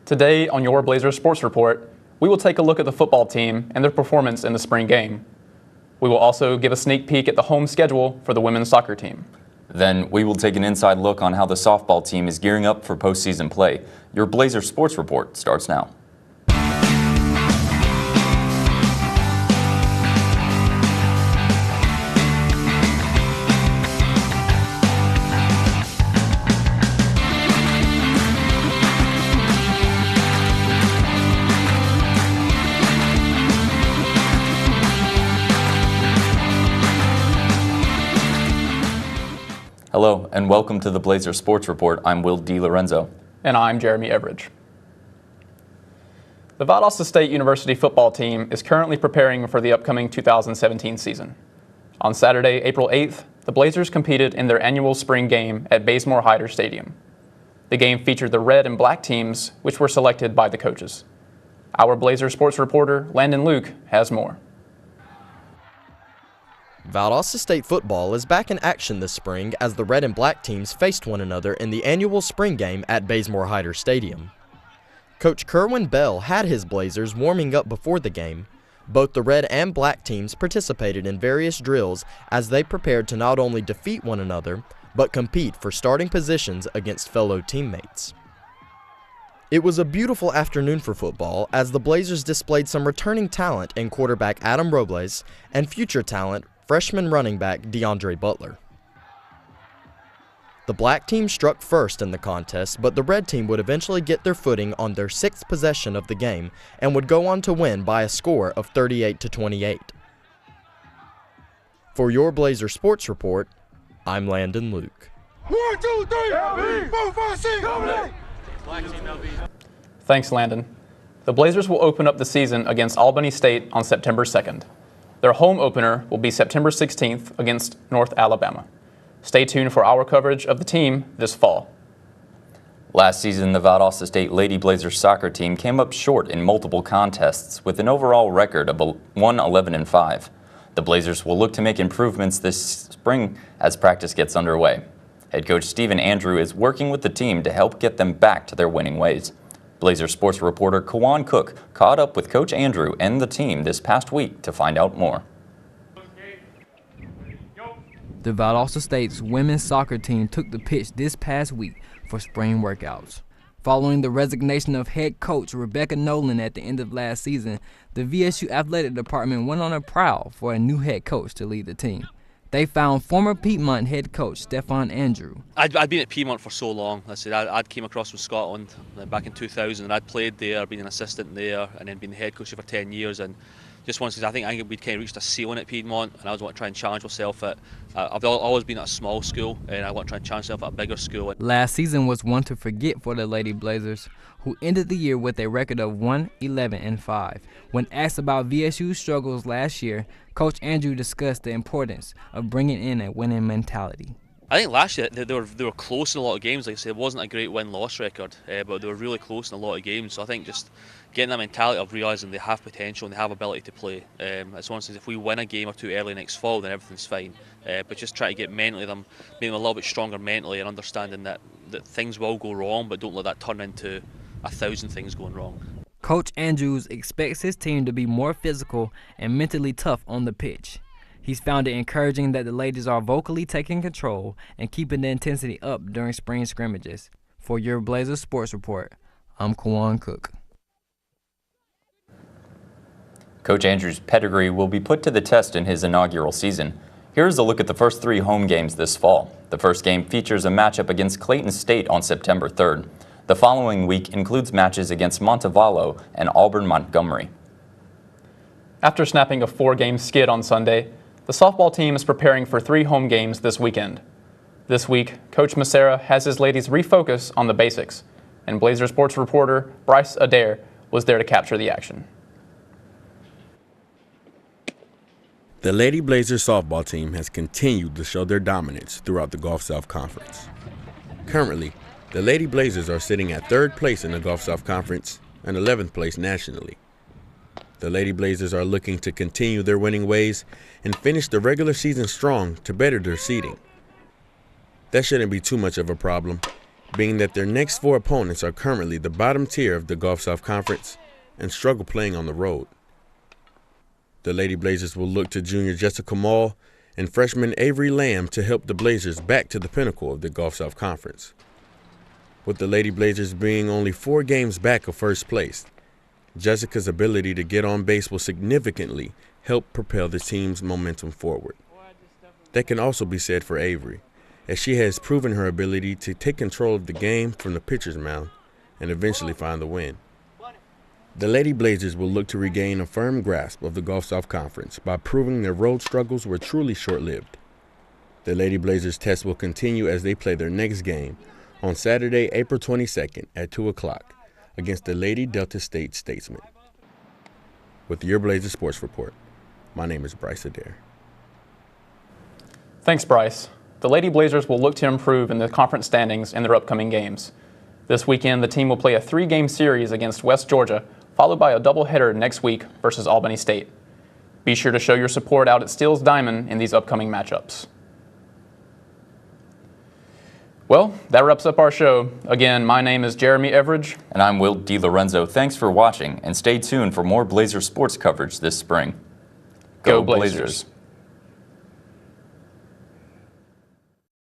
Today on your Blazer Sports Report, we will take a look at the football team and their performance in the spring game. We will also give a sneak peek at the home schedule for the women's soccer team. Then we will take an inside look on how the softball team is gearing up for postseason play. Your Blazer Sports Report starts now. Hello and welcome to the Blazer Sports Report. I'm Will DiLorenzo. And I'm Jeremy Everidge. The Valdosta State University football team is currently preparing for the upcoming 2017 season. On Saturday, April 8th, the Blazers competed in their annual spring game at Bazemore Hyder Stadium. The game featured the red and black teams, which were selected by the coaches. Our Blazer Sports reporter, Landon Luke, has more. Valdosta State football is back in action this spring as the red and black teams faced one another in the annual spring game at Bazemore Hyder Stadium. Coach Kerwin Bell had his Blazers warming up before the game. Both the red and black teams participated in various drills as they prepared to not only defeat one another, but compete for starting positions against fellow teammates. It was a beautiful afternoon for football as the Blazers displayed some returning talent in quarterback Adam Robles and future talent freshman running back DeAndre Butler. The black team struck first in the contest, but the red team would eventually get their footing on their sixth possession of the game and would go on to win by a score of 38-28. For your Blazer Sports Report, I'm Landon Luke. 1, 2, 3, 4, 5, 6, Thanks, Landon. The Blazers will open up the season against Albany State on September 2nd. Their home opener will be September 16th against North Alabama. Stay tuned for our coverage of the team this fall. Last season, the Valdosta State Lady Blazers soccer team came up short in multiple contests with an overall record of 1-11-5. The Blazers will look to make improvements this spring as practice gets underway. Head coach Stephen Andrew is working with the team to help get them back to their winning ways. Blazer sports reporter Kawan Cook caught up with Coach Andrew and the team this past week to find out more. The Valdosta State's women's soccer team took the pitch this past week for spring workouts. Following the resignation of head coach Rebecca Nolan at the end of last season, the VSU Athletic Department went on a prowl for a new head coach to lead the team. They found former Piedmont head coach Stefan Andrew. I'd been at Piedmont for so long. I'd came across from Scotland back in 2000 and I'd played there, been an assistant there and then been the head coach for 10 years and just once I think we'd kind of reached a ceiling at Piedmont and I was want to try and challenge myself at I've always been at a small school and I want to try and challenge myself at a bigger school. Last season was one to forget for the Lady Blazers, who ended the year with a record of 1-11-5. When asked about VSU's struggles last year, Coach Andrew discussed the importance of bringing in a winning mentality. I think last year they were close in a lot of games. Like I said, it wasn't a great win-loss record, but they were really close in a lot of games. So I think just getting that mentality of realising they have potential and they have ability to play. As one says, if we win a game or two early next fall, then everything's fine. But just try to get making them a little bit stronger mentally and understanding that things will go wrong, but don't let that turn into 1,000 things going wrong. Coach Andrews expects his team to be more physical and mentally tough on the pitch. He's found it encouraging that the ladies are vocally taking control and keeping the intensity up during spring scrimmages. For your Blazer Sports Report, I'm Kawan Cook. Coach Andrew's pedigree will be put to the test in his inaugural season. Here's a look at the first 3 home games this fall. The first game features a matchup against Clayton State on September 3rd. The following week includes matches against Montevallo and Auburn Montgomery. After snapping a 4-game skid on Sunday, the softball team is preparing for 3 home games this weekend. This week, Coach Massera has his ladies refocus on the basics, and Blazer Sports reporter Bryce Adair was there to capture the action. The Lady Blazers softball team has continued to show their dominance throughout the Gulf South Conference. Currently, the Lady Blazers are sitting at 3rd place in the Gulf South Conference and 11th place nationally. The Lady Blazers are looking to continue their winning ways and finish the regular season strong to better their seeding. That shouldn't be too much of a problem, being that their next 4 opponents are currently the bottom tier of the Gulf South Conference and struggle playing on the road. The Lady Blazers will look to junior Jessica Mall and freshman Avery Lamb to help the Blazers back to the pinnacle of the Gulf South Conference. With the Lady Blazers being only 4 games back of first place, Jessica's ability to get on base will significantly help propel the team's momentum forward. That can also be said for Avery, as she has proven her ability to take control of the game from the pitcher's mound and eventually find the win. The Lady Blazers will look to regain a firm grasp of the Gulf South Conference by proving their road struggles were truly short-lived. The Lady Blazers test will continue as they play their next game on Saturday, April 22nd at 2 o'clock against the Lady Delta State Statesmen. With your Blazer Sports Report, my name is Bryce Adair. Thanks, Bryce. The Lady Blazers will look to improve in the conference standings in their upcoming games. This weekend, the team will play a 3-game series against West Georgia, followed by a doubleheader next week versus Albany State. Be sure to show your support out at Steele's Diamond in these upcoming matchups. Well, that wraps up our show. Again, my name is Jeremy Everidge. And I'm Will DiLorenzo. Thanks for watching, and stay tuned for more Blazer sports coverage this spring. Go Blazers.